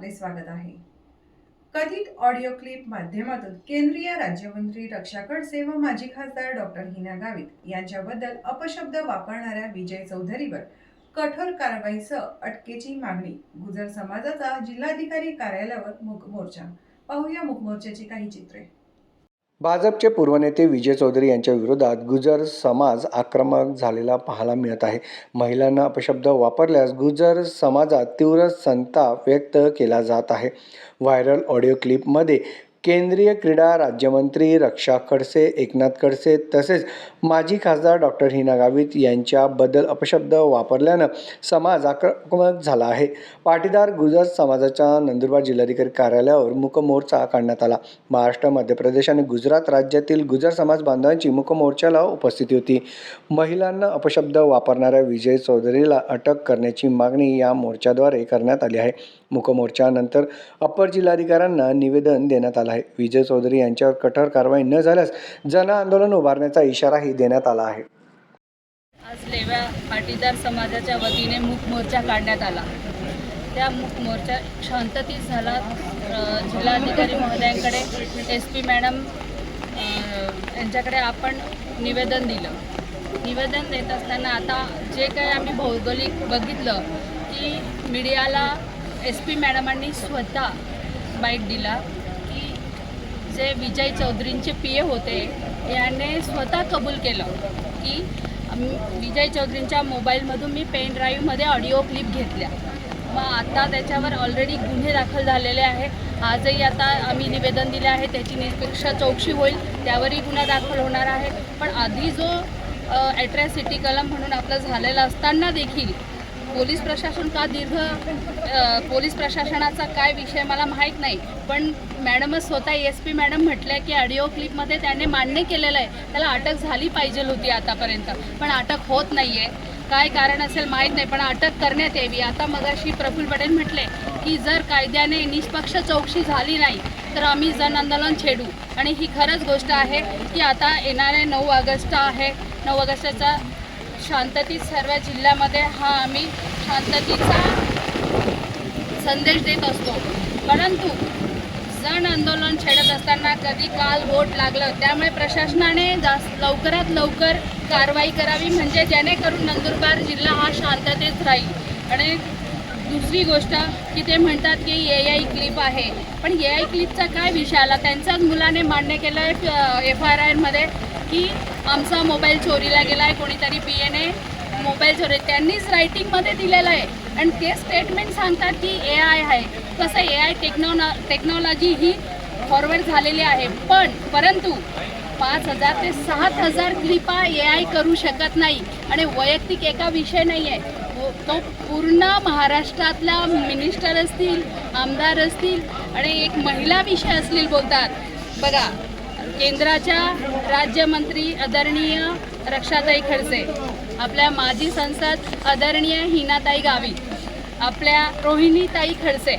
आपले स्वागत आहे। कथित ऑडिओ क्लिप माध्यमातून केंद्रीय राज्यमंत्री रक्षा खडसे व माजी खासदार डॉक्टर हिना गावित यांच्याबद्दल अपशब्द वापरणाऱ्या विजय चौधरीवर कठोर कारवाईसह अटकेची मागणी। गुजर समाजाचा जिल्हाधिकारी कार्यालयावर मूक मोर्चा। पाहूया मूक मोर्चाची काही चित्रे। भाजपचे पूर्व नेते विजय चौधरी यांच्या विरोधात गुजर समाज आक्रमक झालेला पाहायला मिळत आहे। महिलांना अपशब्द वापरल्यास गुजर समाजात तीव्र संताप व्यक्त केला जात आहे। व्हायरल ऑडिओ क्लिपमध्ये केंद्रीय क्रीडा राज्यमंत्री रक्षा खडसे, एकनाथ खडसे तसेच माजी खासदार डॉक्टर हिना गावित यांच्याबद्दल अपशब्द वापरल्यानं समाज आक्रमक झाला आहे। पाटीदार गुजर समाजाच्या नंदुरबार जिल्हाधिकारी कार्यालयावर मूक मोर्चा काढण्यात आला। महाराष्ट्र, मध्य प्रदेश आणि गुजरात राज्यातील गुजर समाज बांधवांची मूक मोर्चाला उपस्थिती होती। महिलांना अपशब्द वापरणाऱ्या विजय चौधरीला अटक करण्याची मागणी या मोर्चाद्वारे करण्यात आली आहे। मूक मोर्चानंतर अप्पर जिल्हाधिकाऱ्यांना निवेदन देण्यात आलं आहे। विजय चौधरी यांच्यावर कठोर कारवाई न झाल्यास जन आंदोलन उभारण्याचा इशाराही देण्यात आला आहे। आज लेवा पाटीदार समाजाच्या वतीने मूक मोर्चा काढण्यात आला। त्या मूक मोर्चा शांततेत झाला। जिल्हाधिकारी महोदयांकडे SP मॅडम यांच्याकडे आपण निवेदन दिलं। निवेदन देत असताना आता जे काही आम्ही भौगोलिक बघितलं की मीडियाला SP मॅडमांनी स्वतः बाईट दिला की जे विजय चौधरींचे PA होते याने स्वतः कबूल केलं की विजय चौधरींच्या मोबाईलमधून मी पेन ड्राईव्हमध्ये ऑडिओ क्लिप घेतल्या। मग आता त्याच्यावर ऑलरेडी गुन्हे दाखल झालेले आहे। आजही आता आम्ही निवेदन दिले आहे, त्याची निष्पक्ष चौकशी होईल, त्यावरही गुन्हा दाखल होणार आहे। पण आधी जो ॲट्रॅसिटी कलम म्हणून आपलं झालेलं असताना देखील पोलीस प्रशासन का पोलीस प्रशासनाचा काय विषय मला माहीत नाही, पण मॅडमच स्वतः SP मॅडम म्हटलं की ऑडिओ क्लिपमध्ये त्याने मान्य केलेलं आहे, त्याला अटक झाली पाहिजे होती आतापर्यंत, पण अटक होत नाही आहे। काय कारण असेल माहीत नाही, पण अटक करण्यात यावी। आता मगाशी प्रफुल्ल पटेल म्हटले की जर कायद्याने निष्पक्ष चौकशी झाली नाही तर आम्ही जन आंदोलन छेडू, आणि ही खरंच गोष्ट आहे की आता येणारे 9 ऑगस्ट आहे। 9 ऑगस्टचा शांततेत सर्व जिल्ह्यामध्ये हा आम्ही शांततेचा संदेश देत असतो। परंतु जन आंदोलन छेडत असताना कधी काल वोट लागलं, त्यामुळे प्रशासनाने लवकरात लवकर कारवाई करावी, म्हणजे जेणेकरून नंदुरबार जिल्हा हा शांततेत राहील। आणि दुसरी गोष्ट की ते म्हणतात की AI क्लिप आहे, पण AI क्लिपचा काय विषय आला? त्यांच्याच मुलाने मान्य केलं आहे FIR मध्ये की आमचा मोबाईल चोरीला गेला आहे, कोणीतरी PAने मोबाईल चोरी, त्यांनीच रायटिंगमध्ये दिलेलं आहे। आणि ते स्टेटमेंट सांगतात की AI आहे। कसं AI टेक्नॉलॉजी ही फॉरवर्ड झालेली आहे, परंतु 5000 ते 7000 क्लिपा AI करू शकत नाही। आणि वैयक्तिक एका विषय नाही आहे, तो पूर्ण महाराष्ट्रातल्या मिनिस्टर असतील, आमदार असतील आणि एक महिला विषय असतील बोलतात। बघा, केंद्राच्या राज्यमंत्री आदरणीय रक्षाताई खडसे, आपल्या माजी संसद आदरणीय हिनाताई गावित, आपल्या रोहिणीताई खडसे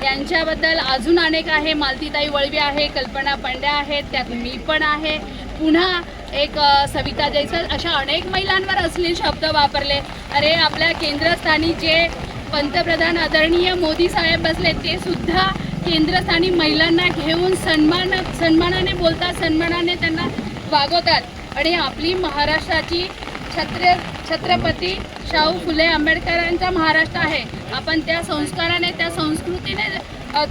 यांच्याबद्दल अजून अनेक आहे, मालतीताई वळवे आहे, कल्पना पांड्या आहेत, त्यात मी पण आहे, पुन्हा एक सविता जयस्वाल, अशा अनेक महिलांवर अश्लील शब्द वापरले। अरे आपल्या केंद्रस्थानी जे पंतप्रधान आदरणीय मोदी साहेब बसले ते सुद्धा केंद्रस्थानी महिलांना घेऊन सन्मानाने बोलतात, सन्मानाने त्यांना वागवतात। आणि आपली महाराष्ट्राची छत्रपती शाहू फुले आंबेडकरांचा महाराष्ट्र आहे, आपण त्या संस्काराने त्या संस्कृतीने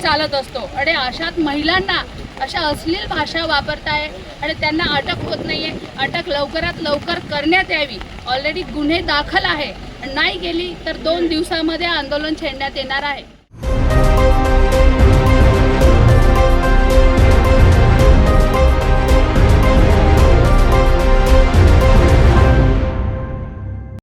चालत असतो। आणि अशात महिलांना अशा अश्लील भाषा वापरताय आणि त्यांना अटक होत नाही आहे। अटक लवकरात लवकर करण्यात यावी। ऑलरेडी गुन्हे दाखल आहे, नाही गेली तर 2 दिवसामध्ये आंदोलन छेडण्यात येणार आहे।